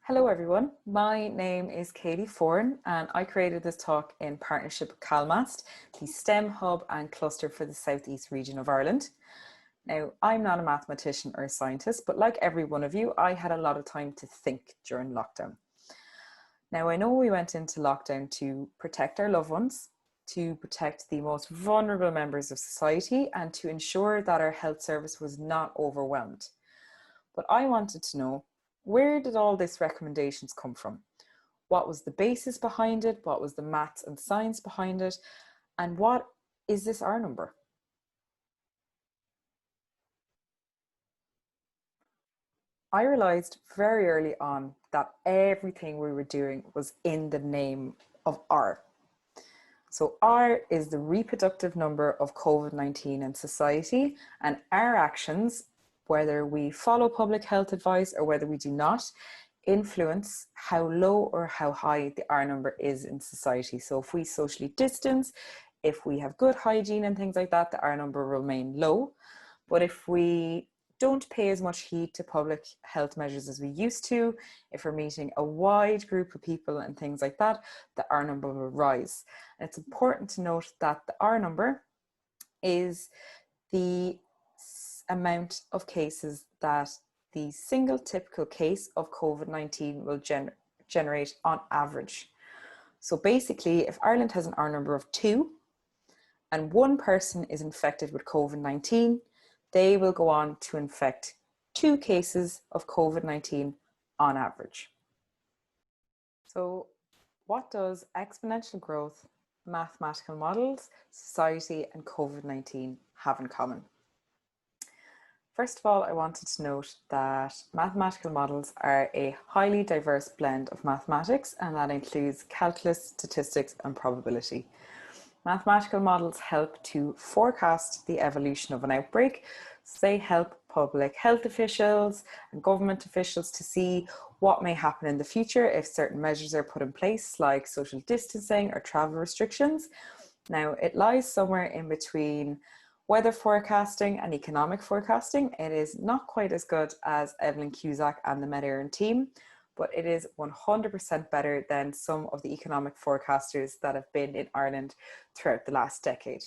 Hello everyone, my name is Katie Foran and I created this talk in partnership with CalMAST, the STEM hub and cluster for the Southeast region of Ireland. Now, I'm not a mathematician or a scientist, but like every one of you, I had a lot of time to think during lockdown. Now, I know we went into lockdown to protect our loved ones, to protect the most vulnerable members of society, and to ensure that our health service was not overwhelmed. But I wanted to know, where did all these recommendations come from? What was the basis behind it? What was the maths and science behind it? And what is this R number? I realized very early on that everything we were doing was in the name of R. So R is the reproductive number of COVID-19 in society, and our actions, whether we follow public health advice or whether we do not, influence how low or how high the R number is in society. So if we socially distance, if we have good hygiene and things like that, the R number will remain low. But if we don't pay as much heed to public health measures as we used to, if we're meeting a wide group of people and things like that, the R number will rise. And it's important to note that the R number is the amount of cases that the single typical case of COVID-19 will generate on average. So basically, if Ireland has an R number of 2 and one person is infected with COVID-19, they will go on to infect 2 cases of COVID-19 on average. So what does exponential growth, mathematical models, society, and COVID-19 have in common? First of all, I wanted to note that mathematical models are a highly diverse blend of mathematics, and that includes calculus, statistics, and probability. Mathematical models help to forecast the evolution of an outbreak. So they help public health officials and government officials to see what may happen in the future if certain measures are put in place, like social distancing or travel restrictions. Now, it lies somewhere in between weather forecasting and economic forecasting. It is not quite as good as Evelyn Cusack and the Met Éireann team, but it is 100% better than some of the economic forecasters that have been in Ireland throughout the last decade.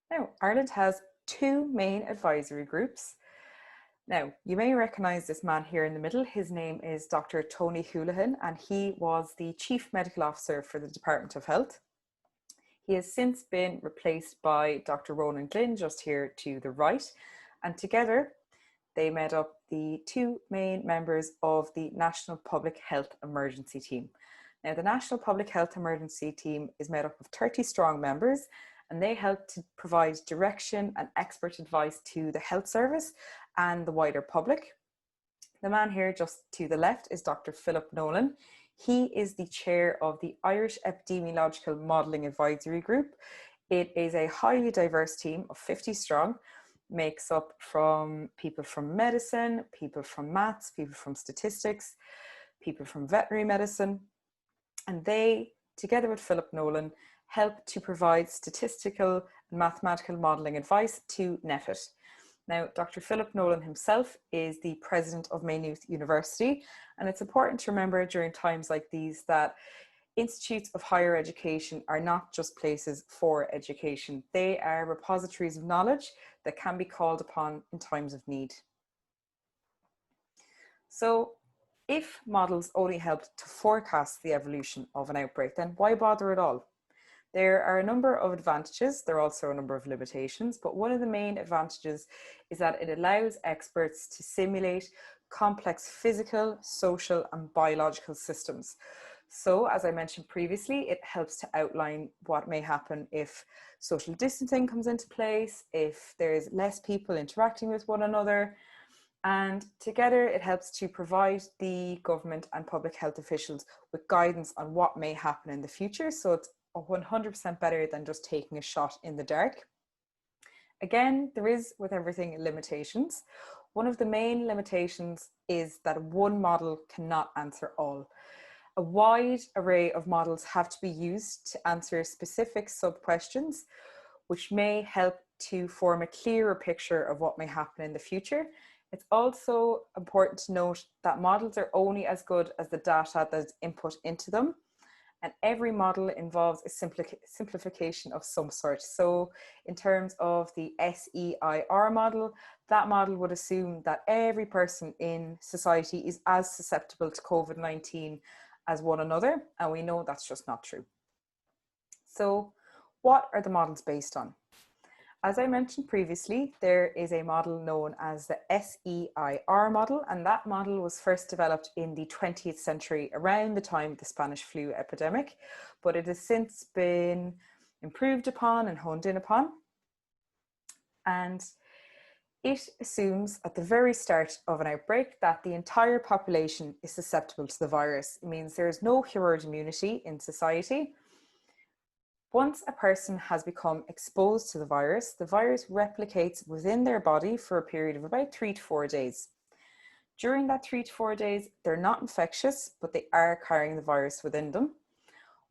Now, Ireland has 2 main advisory groups. Now, you may recognise this man here in the middle. His name is Dr. Tony Holohan, and he was the Chief Medical Officer for the Department of Health. He has since been replaced by Dr. Ronan Glynn, just here to the right, and together they made up the 2 main members of the National Public Health Emergency Team. Now, the National Public Health Emergency Team is made up of 30 strong members, and they help to provide direction and expert advice to the health service and the wider public. The man here just to the left is Dr. Philip Nolan. He is the chair of the Irish Epidemiological Modelling Advisory Group. It is a highly diverse team of 50 strong, makes up from people from medicine, people from maths, people from statistics, people from veterinary medicine. And they, together with Philip Nolan, help to provide statistical and mathematical modelling advice to NPHET. Now, Dr. Philip Nolan himself is the president of Maynooth University, and it's important to remember during times like these that institutes of higher education are not just places for education. They are repositories of knowledge that can be called upon in times of need. So, if models only help to forecast the evolution of an outbreak, then why bother at all? There are a number of advantages. There are also a number of limitations, but one of the main advantages is that it allows experts to simulate complex physical, social, and biological systems. So, as I mentioned previously, it helps to outline what may happen if social distancing comes into place, if there's less people interacting with one another, and together it helps to provide the government and public health officials with guidance on what may happen in the future. So it's 100% better than just taking a shot in the dark. Again, there is, with everything, limitations. One of the main limitations is that one model cannot answer all. A wide array of models have to be used to answer specific sub-questions, which may help to form a clearer picture of what may happen in the future. It's also important to note that models are only as good as the data that's input into them. And every model involves a simplification of some sort. So in terms of the SEIR model, that model would assume that every person in society is as susceptible to COVID-19 as one another. And we know that's just not true. So what are the models based on? As I mentioned previously, there is a model known as the SEIR model, and that model was first developed in the 20th century around the time of the Spanish flu epidemic, but it has since been improved upon and honed in upon. And it assumes at the very start of an outbreak that the entire population is susceptible to the virus. It means there is no herd immunity in society. Once a person has become exposed to the virus replicates within their body for a period of about 3 to 4 days. During that 3 to 4 days, they're not infectious, but they are carrying the virus within them.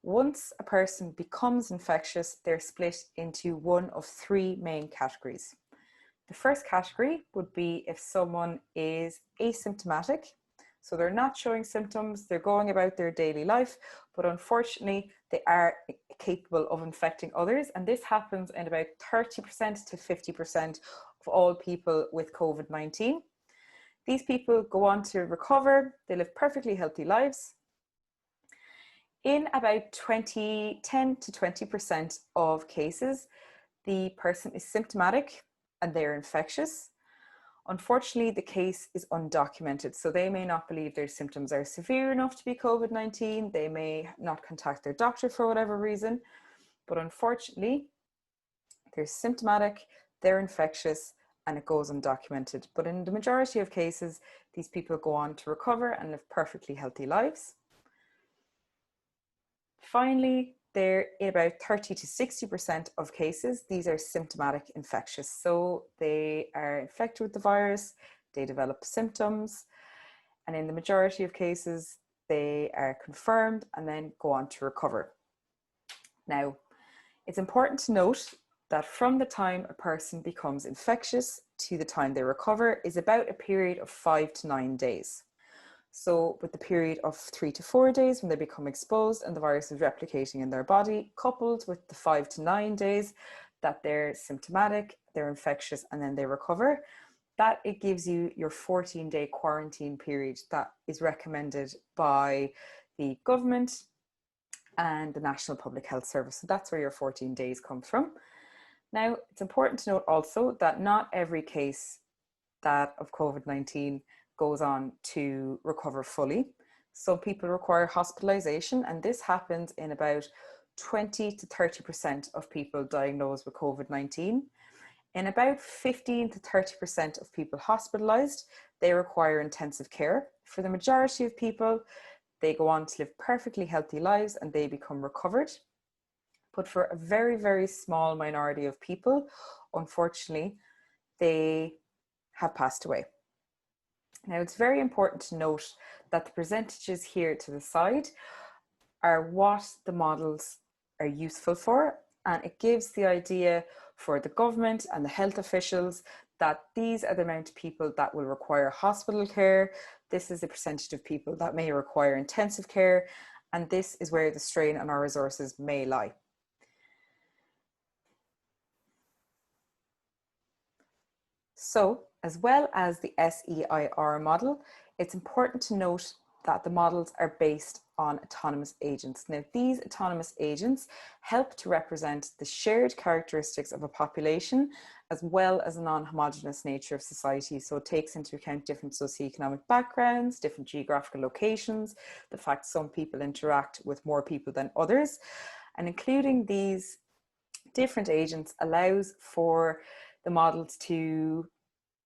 Once a person becomes infectious, they're split into one of 3 main categories. The first category would be if someone is asymptomatic. So they're not showing symptoms, they're going about their daily life, but unfortunately they are capable of infecting others. And this happens in about 30% to 50% of all people with COVID-19. These people go on to recover, they live perfectly healthy lives. In about 10 to 20% of cases, the person is symptomatic and they're infectious. Unfortunately, the case is undocumented, so they may not believe their symptoms are severe enough to be COVID-19. They may not contact their doctor for whatever reason, but unfortunately, they're symptomatic, they're infectious, and it goes undocumented. But in the majority of cases, these people go on to recover and live perfectly healthy lives. Finally, they're in about 30 to 60% of cases, these are symptomatic infectious. So they are infected with the virus, they develop symptoms, and in the majority of cases, they are confirmed and then go on to recover. Now, it's important to note that from the time a person becomes infectious to the time they recover is about a period of 5 to 9 days. So with the period of 3 to 4 days when they become exposed and the virus is replicating in their body, coupled with the 5 to 9 days that they're symptomatic, they're infectious, and then they recover, that it gives you your 14-day quarantine period that is recommended by the government and the National Public Health Service. So that's where your 14 days comes from. Now, it's important to note also that not every case that of COVID-19 goes on to recover fully. Some people require hospitalization, and this happens in about 20 to 30% of people diagnosed with COVID-19. In about 15 to 30% of people hospitalized, they require intensive care. For the majority of people, they go on to live perfectly healthy lives and they become recovered. But for a very, very small minority of people, unfortunately, they have passed away. Now, it's very important to note that the percentages here to the side are what the models are useful for, and it gives the idea for the government and the health officials that these are the amount of people that will require hospital care, this is the percentage of people that may require intensive care, and this is where the strain on our resources may lie. So, as well as the SEIR model, it's important to note that the models are based on autonomous agents. Now, these autonomous agents help to represent the shared characteristics of a population, as well as the non-homogeneous nature of society. So it takes into account different socioeconomic backgrounds, different geographical locations, the fact some people interact with more people than others, and including these different agents allows for the models to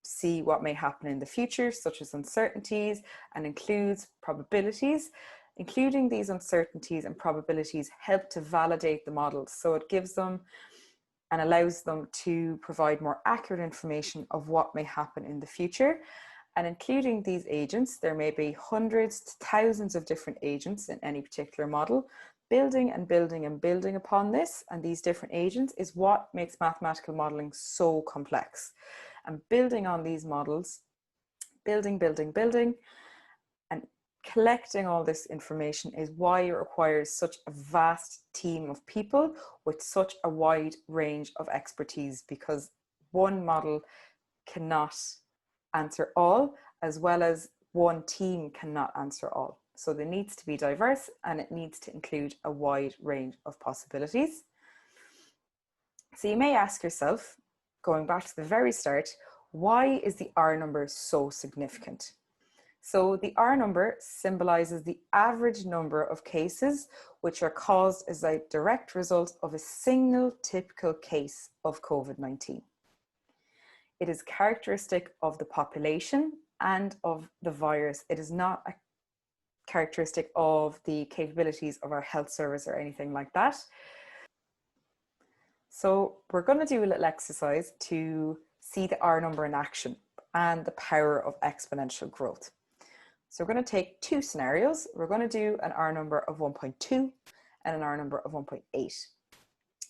see what may happen in the future, such as uncertainties, and includes probabilities. Including these uncertainties and probabilities help to validate the models. So it gives them and allows them to provide more accurate information of what may happen in the future. And including these agents, there may be hundreds to thousands of different agents in any particular model. Building and building and building upon this and these different agents is what makes mathematical modeling so complex. And building on these models building, building, building. And collecting all this information is why it requires such a vast team of people with such a wide range of expertise, because one model cannot answer all, as well as one team cannot answer all. So there needs to be diverse, and it needs to include a wide range of possibilities. So you may ask yourself, going back to the very start, why is the R number so significant? So the R number symbolizes the average number of cases which are caused as a direct result of a single typical case of COVID-19. It is characteristic of the population and of the virus. It is not a characteristic of the capabilities of our health service or anything like that. So we're going to do a little exercise to see the R number in action and the power of exponential growth. So we're going to take two scenarios. We're going to do an R number of 1.2 and an R number of 1.8.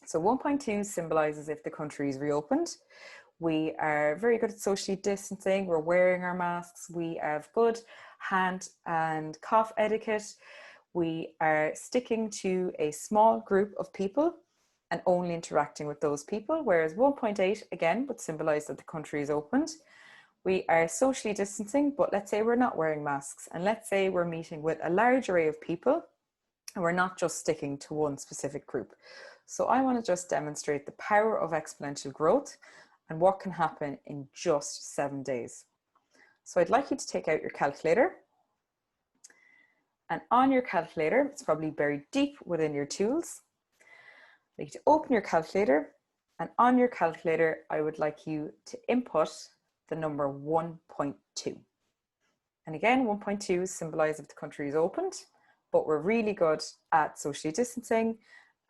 So 1.2 symbolizes if the country is reopened. We are very good at socially distancing. We're wearing our masks. We have good hand and cough etiquette. We are sticking to a small group of people and only interacting with those people. Whereas 1.8, again, would symbolize that the country is opened. We are socially distancing, but let's say we're not wearing masks, and let's say we're meeting with a large array of people and we're not just sticking to one specific group. So I want to just demonstrate the power of exponential growth and what can happen in just 7 days. So I'd like you to take out your calculator, and on your calculator, it's probably buried deep within your tools. I'd like you to open your calculator, and on your calculator, I would like you to input the number 1.2. And again, 1.2 symbolizes if the country is opened, but we're really good at socially distancing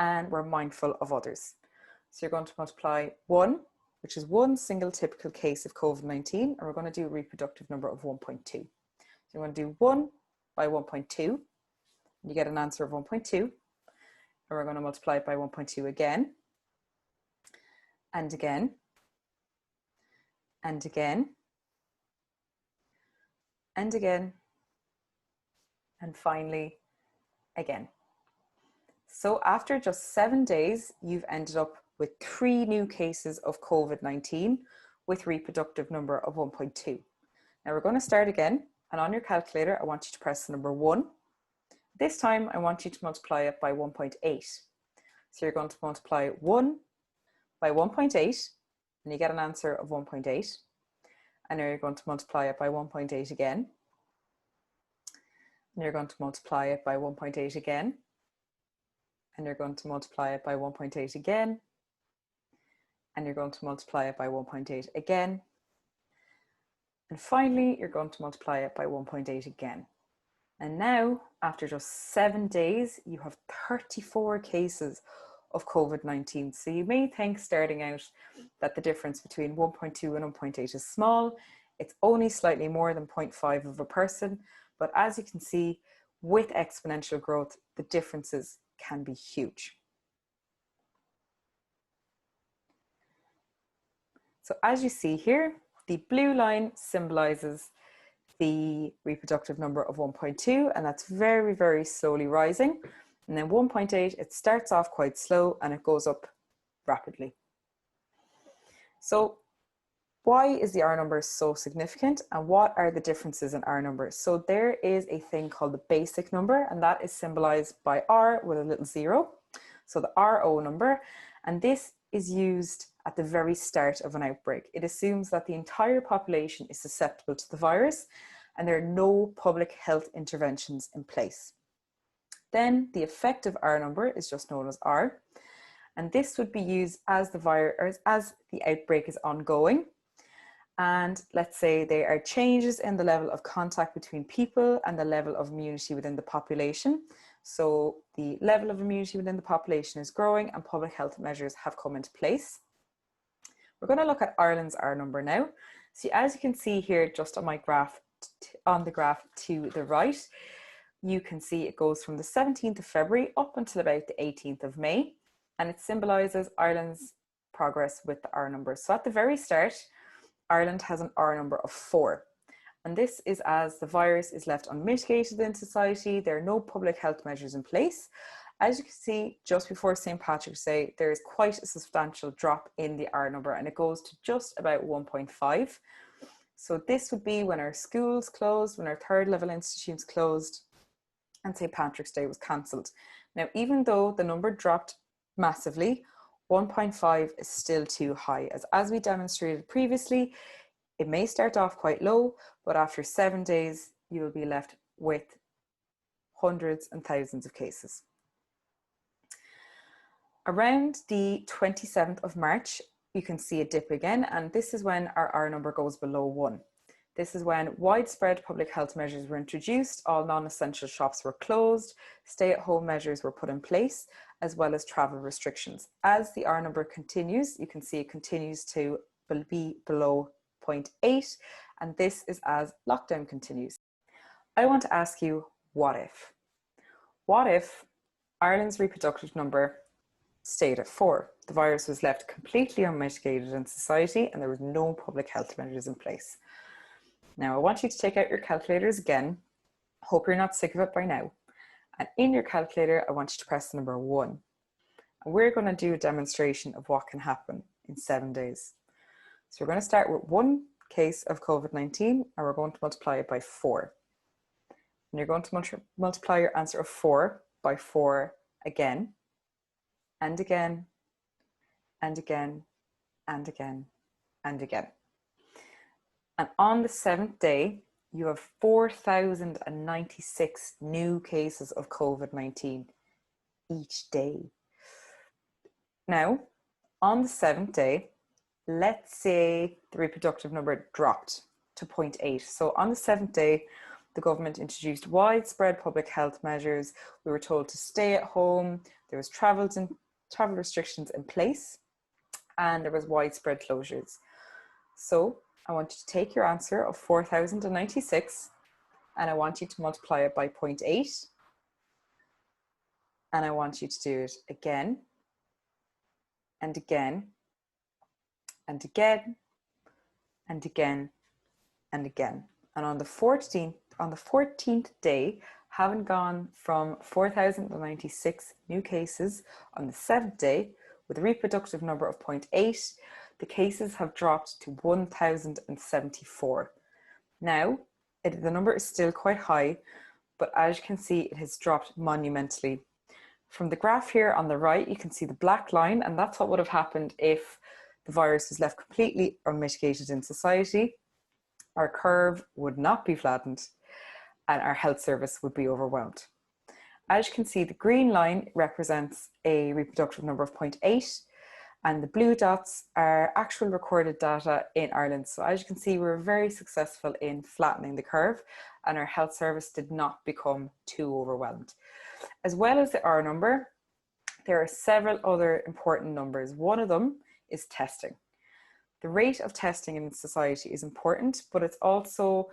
and we're mindful of others. So you're going to multiply 1, which is one single typical case of COVID-19, and we're going to do a reproductive number of 1.2. So you're going to do 1 by 1.2, and you get an answer of 1.2, and we're going to multiply it by 1.2 again, and again, and again, and again, and finally, again. So after just 7 days, you've ended up with 3 new cases of COVID-19 with reproductive number of 1.2. Now we're going to start again, and on your calculator, I want you to press the number 1. This time, I want you to multiply it by 1.8. So you're going to multiply 1 by 1.8, and you get an answer of 1.8. And now you're going to multiply it by 1.8 again. And you're going to multiply it by 1.8 again. And you're going to multiply it by 1.8 again. And you're going to multiply it by 1.8 again. And finally, you're going to multiply it by 1.8 again. And now, after just 7 days, you have 34 cases of COVID-19. So you may think starting out that the difference between 1.2 and 1.8 is small. It's only slightly more than 0.5 of a person. But as you can see, with exponential growth, the differences can be huge. So as you see here, the blue line symbolizes the reproductive number of 1.2, and that's very, very slowly rising. And then 1.8, it starts off quite slow and it goes up rapidly. So why is the R number so significant, and what are the differences in R numbers? So there is a thing called the basic number, and that is symbolized by R with a little 0. So the RO number, and this is used at the very start of an outbreak. It assumes that the entire population is susceptible to the virus and there are no public health interventions in place. Then the effective R number is just known as R, and this would be used as the outbreak is ongoing. And let's say there are changes in the level of contact between people and the level of immunity within the population. So the level of immunity within the population is growing and public health measures have come into place. We're going to look at Ireland's R number now. So as you can see here, just on my graph, on the graph to the right, you can see it goes from the 17th of February up until about the 18th of May, and it symbolises Ireland's progress with the R number. So at the very start, Ireland has an R number of 4. And this is as the virus is left unmitigated in society. There are no public health measures in place. As you can see, just before St. Patrick's Day, there is quite a substantial drop in the R number, and it goes to just about 1.5. So this would be when our schools closed, when our third level institutes closed, and St. Patrick's Day was cancelled. Now, even though the number dropped massively, 1.5 is still too high. As we demonstrated previously, it may start off quite low, but after 7 days, you will be left with hundreds and thousands of cases. Around the 27th of March, you can see a dip again, and this is when our R number goes below 1. This is when widespread public health measures were introduced, all non-essential shops were closed, stay-at-home measures were put in place, as well as travel restrictions. As the R number continues, you can see it continues to be below 0.8, and this is as lockdown continues. I want to ask you, what if? What if Ireland's reproductive number stayed at 4? The virus was left completely unmitigated in society and there was no public health measures in place. Now I want you to take out your calculators again. Hope you're not sick of it by now. And in your calculator, I want you to press the number 1. And we're going to do a demonstration of what can happen in 7 days. So we're going to start with 1 case of COVID-19 and we're going to multiply it by 4. And you're going to multiply your answer of 4 by 4 again, and again, and again, and again, and again. And on the 7th day, you have 4,096 new cases of COVID-19 each day. Now, on the 7th day, let's say the reproductive number dropped to 0.8. So on the 7th day, the government introduced widespread public health measures. We were told to stay at home. There was travel restrictions in place, and there was widespread closures. So I want you to take your answer of 4,096 and I want you to multiply it by 0.8. And I want you to do it again and again and again and again and again. And on the 14th day, having gone from 4,096 new cases on the 7th day with a reproductive number of 0.8, the cases have dropped to 1,074. Now, the number is still quite high, but as you can see, it has dropped monumentally. From the graph here on the right, you can see the black line, and that's what would have happened if the virus was left completely unmitigated in society. Our curve would not be flattened and our health service would be overwhelmed. As you can see, the green line represents a reproductive number of 0.8 and the blue dots are actual recorded data in Ireland. So as you can see, we were very successful in flattening the curve and our health service did not become too overwhelmed. As well as the R number, there are several other important numbers. One of them is testing. The rate of testing in society is important, but it's also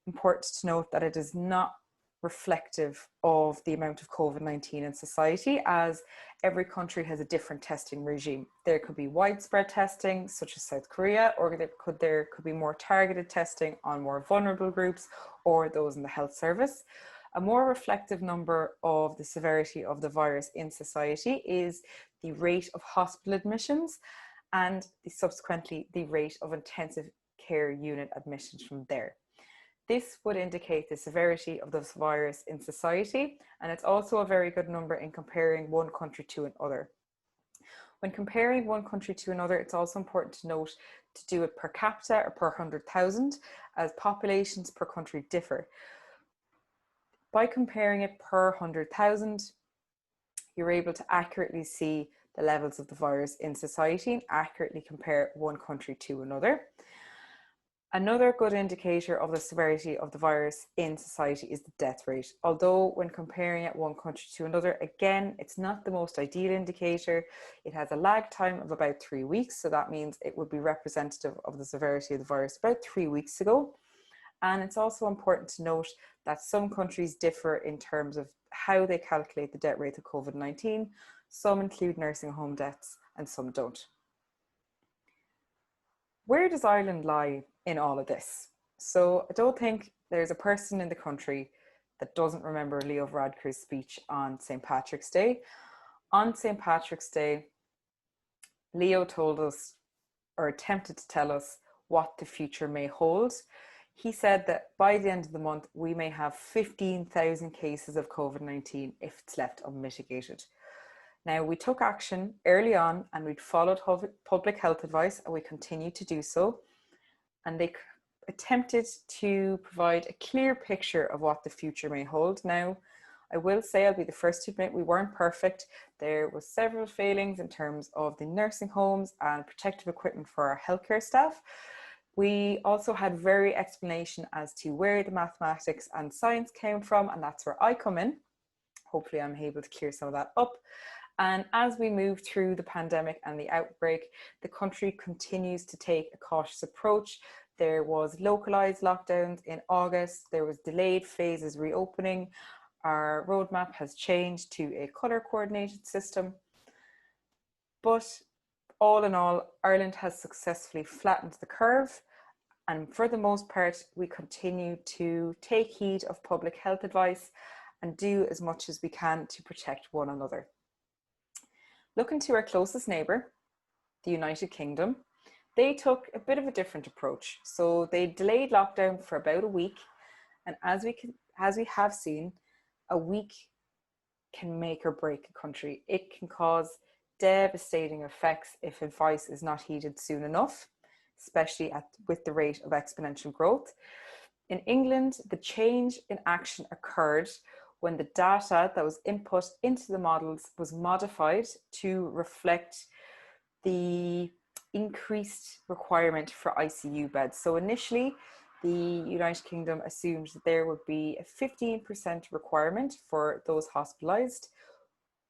important to note that it is not reflective of the amount of COVID-19 in society, as every country has a different testing regime. There could be widespread testing, such as South Korea, or there could be more targeted testing on more vulnerable groups or those in the health service. A more reflective number of the severity of the virus in society is the rate of hospital admissions and subsequently the rate of intensive care unit admissions from there. This would indicate the severity of the virus in society, and it's also a very good number in comparing one country to another. When comparing one country to another, it's also important to note to do it per capita or per 100,000, as populations per country differ. By comparing it per 100,000, you're able to accurately see the levels of the virus in society and accurately compare one country to another. Another good indicator of the severity of the virus in society is the death rate. Although when comparing it one country to another, again, it's not the most ideal indicator. It has a lag time of about 3 weeks. So that means it would be representative of the severity of the virus about 3 weeks ago. And it's also important to note that some countries differ in terms of how they calculate the death rate of COVID-19. Some include nursing home deaths and some don't. Where does Ireland lie in all of this? So I don't think there's a person in the country that doesn't remember Leo Varadkar's speech on St. Patrick's Day. On St. Patrick's Day, Leo told us, or attempted to tell us, what the future may hold. He said that by the end of the month, we may have 15,000 cases of COVID-19 if it's left unmitigated. Now, we took action early on and we'd followed public health advice, and we continue to do so. And they attempted to provide a clear picture of what the future may hold. Now, I will say, I'll be the first to admit, we weren't perfect. There were several failings in terms of the nursing homes and protective equipment for our healthcare staff. We also had very explanation as to where the mathematics and science came from, and that's where I come in. Hopefully I'm able to clear some of that up. And as we move through the pandemic and the outbreak, the country continues to take a cautious approach. There was localized lockdowns in August. There was delayed phases reopening. Our roadmap has changed to a colour coordinated system. But all in all, Ireland has successfully flattened the curve. And for the most part, we continue to take heed of public health advice and do as much as we can to protect one another. Looking to our closest neighbour, the United Kingdom, they took a bit of a different approach. So they delayed lockdown for about a week. And as we have seen, a week can make or break a country. It can cause devastating effects if advice is not heeded soon enough, especially with the rate of exponential growth. In England, the change in action occurred when the data that was input into the models was modified to reflect the increased requirement for ICU beds. So initially, the United Kingdom assumed that there would be a 15% requirement for those hospitalised.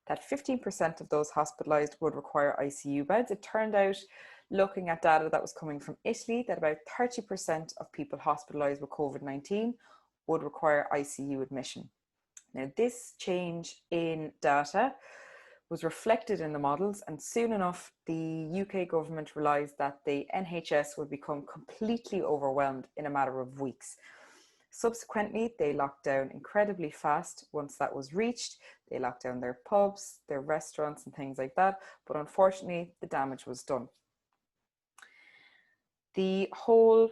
That 15% of those hospitalised would require ICU beds. It turned out, looking at data that was coming from Italy, that about 30% of people hospitalised with COVID-19 would require ICU admission. Now, this change in data was reflected in the models, and soon enough, the UK government realised that the NHS would become completely overwhelmed in a matter of weeks. Subsequently, they locked down incredibly fast. Once that was reached, they locked down their pubs, their restaurants and things like that. But unfortunately, the damage was done. The whole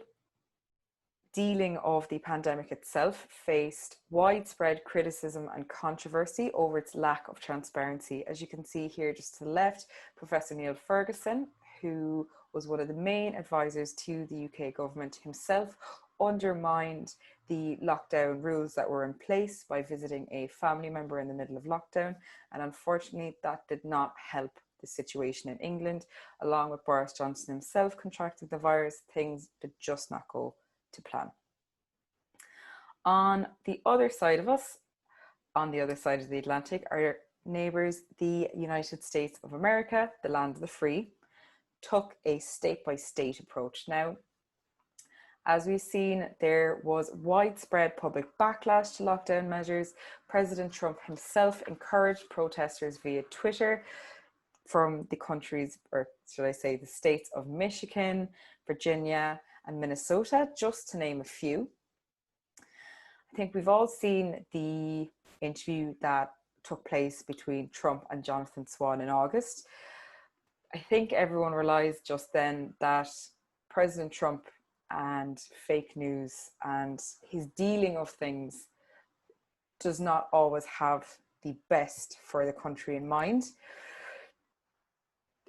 dealing of the pandemic itself faced widespread criticism and controversy over its lack of transparency. As you can see here just to the left, Professor Neil Ferguson, who was one of the main advisors to the UK government himself, undermined the lockdown rules that were in place by visiting a family member in the middle of lockdown. And unfortunately, that did not help the situation in England. Along with Boris Johnson himself contracted the virus, things did just not go to plan. On the other side of us, on the other side of the Atlantic, our neighbours, the United States of America, the land of the free, took a state-by-state approach. Now, as we've seen, there was widespread public backlash to lockdown measures. President Trump himself encouraged protesters via Twitter from the countries, or should I say the states of Michigan, Virginia, and Minnesota, just to name a few. I think we've all seen the interview that took place between Trump and Jonathan Swan in August. I think everyone realized just then that President Trump and fake news and his dealing of things does not always have the best for the country in mind.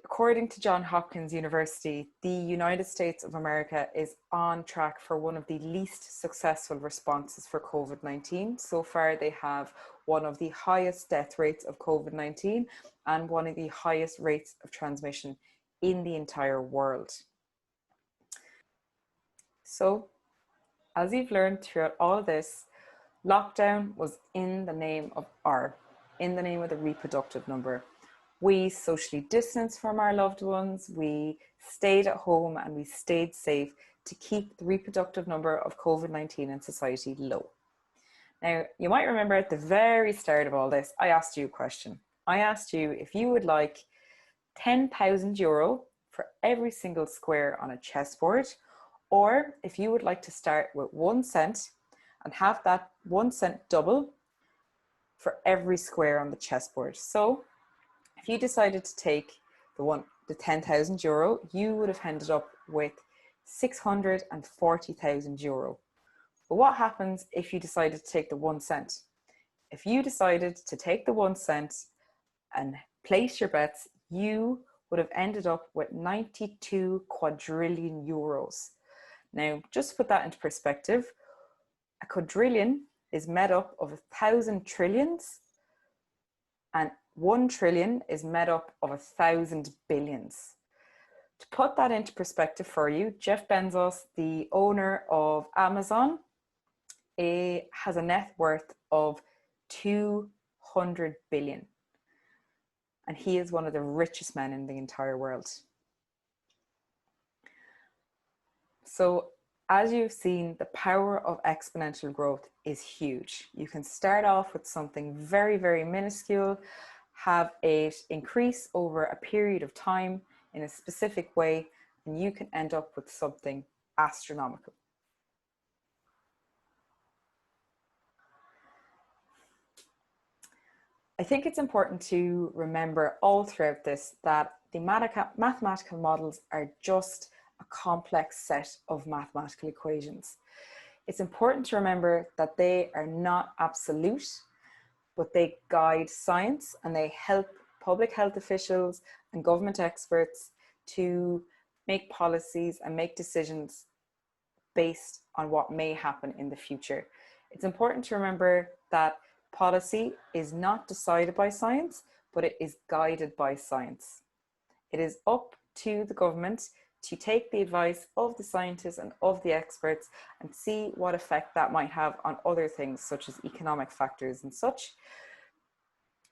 According to Johns Hopkins University, the United States of America is on track for one of the least successful responses for COVID-19. So far, they have one of the highest death rates of COVID-19 and one of the highest rates of transmission in the entire world. So, as you've learned throughout all of this, lockdown was in the name of R, in the name of the reproductive number. We socially distanced from our loved ones, we stayed at home and we stayed safe to keep the reproductive number of COVID-19 in society low. Now, you might remember at the very start of all this, I asked you a question. I asked you if you would like €10,000 for every single square on a chessboard, Or if you would like to start with 1 cent and have that 1 cent double for every square on the chessboard. So if you decided to take the 10,000 euro, you would have ended up with 640,000 euro. But what happens if you decided to take the 1 cent? If you decided to take the 1 cent and place your bets, you would have ended up with 92 quadrillion euros. Now, just to put that into perspective, a quadrillion is made up of 1,000 trillions, and 1 trillion is made up of 1,000 billions. To put that into perspective for you, Jeff Bezos, the owner of Amazon, has a net worth of 200 billion. And he is one of the richest men in the entire world. So as you've seen, the power of exponential growth is huge. You can start off with something very, very minuscule, have it increase over a period of time in a specific way, and you can end up with something astronomical. I think it's important to remember all throughout this that the mathematical models are just a complex set of mathematical equations. It's important to remember that they are not absolute, but they guide science and they help public health officials and government experts to make policies and make decisions based on what may happen in the future. It's important to remember that policy is not decided by science, but it is guided by science. It is up to the government to take the advice of the scientists and of the experts and see what effect that might have on other things such as economic factors and such.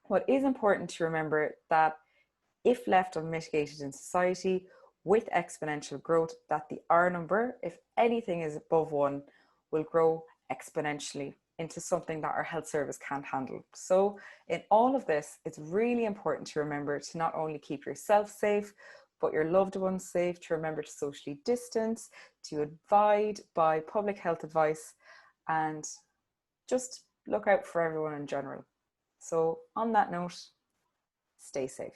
What is important to remember that if left unmitigated in society with exponential growth, that the R number, if anything is above 1, will grow exponentially into something that our health service can't handle. So in all of this, it's really important to remember to not only keep yourself safe, but your loved ones safe, to remember to socially distance, to abide by public health advice, and just look out for everyone in general. So on that note, stay safe.